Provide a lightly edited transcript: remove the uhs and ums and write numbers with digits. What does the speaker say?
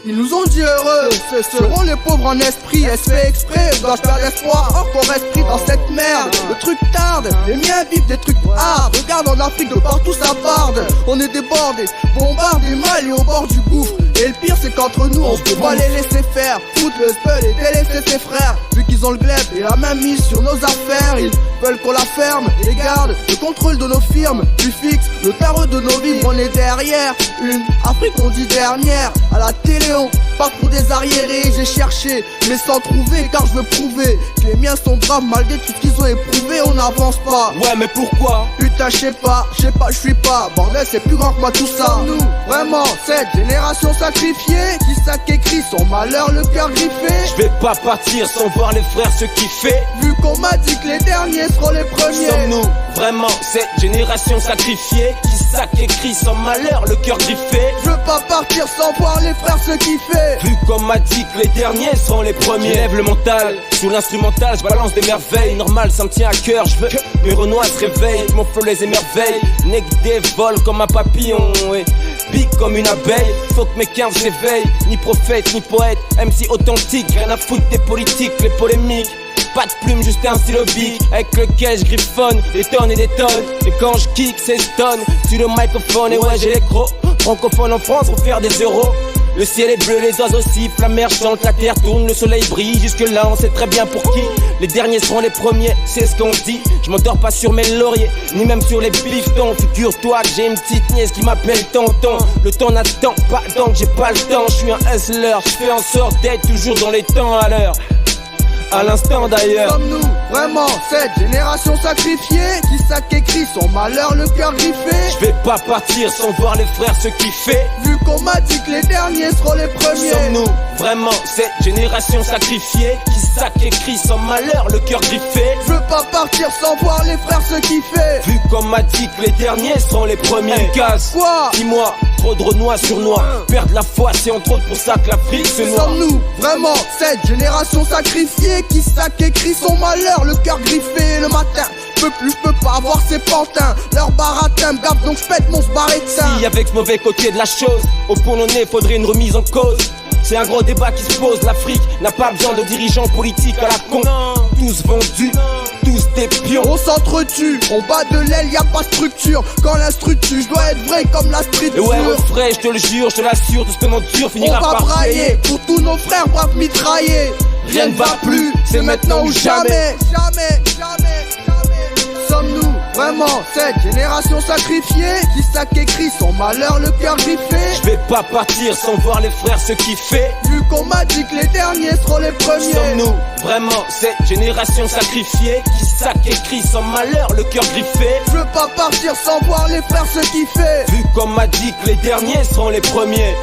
ils nous ont dit heureux. Seront les pauvres en esprit, est-ce fait exprès? Dois-je perdre espoir encore esprit dans cette merde? Le truc tarde, les miens vivent des trucs hard. Regarde en Afrique, de partout ça barde. On est débordés, bombardés, mal et au bord du gouffre. Et le pire c'est qu'entre nous on peut pas les laisser faire. Foutre le spell et délaisser ses frères. Vu qu'ils ont le glaive et la main mise sur nos affaires, ils veulent qu'on la ferme et garde le contrôle de nos firmes. Plus fixe le tarot de nos vies, on est derrière. Une Afrique on dit dernière. À la télé on passe pour des arriérés. J'ai cherché mais sans trouver, car je veux prouver que les miens sont braves malgré tout ce qu'ils ont éprouvé. On n'avance pas. Ouais mais pourquoi? Putain je sais pas, je suis pas. Bordel c'est plus grand que moi tout ça. Nous, vraiment, cette génération sacrifiée qui sacrifie son malheur, le cœur griffé. Je vais pas partir sans voir les frères se kiffer. Vu qu'on m'a dit que les derniers seront les premiers. Sommes-nous vraiment cette génération sacrifiée qui sacrifie son malheur, le cœur griffé? Je veux pas partir sans voir les frères se kiffer. Vu qu'on m'a dit que les derniers seront les premiers. J'élève le mental, sous l'instrumental, je balance des merveilles. Normal, ça me tient à cœur, je veux que mes renois se réveillent. Mon flow les émerveille, nec des vols comme un papillon. Et pique comme une abeille, faut que mes 15 s'éveillent. Ni prophète, ni poète, MC authentique. Rien à foutre des politiques, les polémiques. Pas de plume, juste un stylo bic avec lequel je griffonne des tonnes et des tonnes. Et quand je kick, c'est stone sur le microphone. Et ouais, j'ai les crocs, francophone en France pour faire des euros. Le ciel est bleu, les oiseaux sifflent, la mer chante, la terre tourne, le soleil brille. Jusque là on sait très bien pour qui. Les derniers seront les premiers, c'est ce qu'on dit. Je m'endors pas sur mes lauriers, ni même sur les bifetons. Figure-toi que j'ai une petite nièce qui m'appelle tonton. Le temps n'attend pas tant que j'ai pas le temps. Je suis un hustler, je fais en sorte d'être toujours dans les temps à l'heure. À l'instant d'ailleurs. Sommes-nous vraiment cette génération sacrifiée qui sacrifie son malheur, le cœur griffé? Je vais pas partir sans voir les frères se kiffer. Vu qu'on m'a dit que les derniers seront les premiers. Sommes-nous vraiment cette génération sacrifiée qui sacrifie son malheur, le cœur griffé? Je veux pas partir sans voir les frères se kiffer. Vu qu'on m'a dit que les derniers seront les premiers. Casse, quoi? Dis-moi, trop de renois sur noir. Perdre la foi, c'est entre autres pour ça que l'Afrique se noie. Sommes-nous vraiment cette génération sacrifiée qui sacrifie son malheur, le cœur griffé le matin? Je peux pas avoir ces pantins. Leur baratin me gaffe donc je pète mon sbarétin. Si avec ce mauvais côté de la chose, au pont au nez faudrait une remise en cause. C'est un gros débat qui se pose, l'Afrique n'a pas besoin de dirigeants politiques à la con. Tous vendus, tous des pions. On s'entretue, on bat de l'aile, y a pas de structure. Quand l'instru tue, je dois être vrai comme la street. Et ouais refrais, je te le jure, je te l'assure, tout ce que m'endure finira par brailler pour tous nos frères braves mitraillés. Rien ne va plus, c'est maintenant ou jamais. Sommes-nous vraiment cette génération sacrifiée qui sacrifie son malheur, le cœur griffé? Je vais pas partir sans voir les frères se kiffer. Vu qu'on m'a dit que les derniers seront les premiers. Sommes-nous vraiment cette génération sacrifiée qui sacrifie son malheur, le cœur griffé? Je veux pas partir sans voir les frères se kiffer. Vu qu'on m'a dit que les derniers seront les premiers.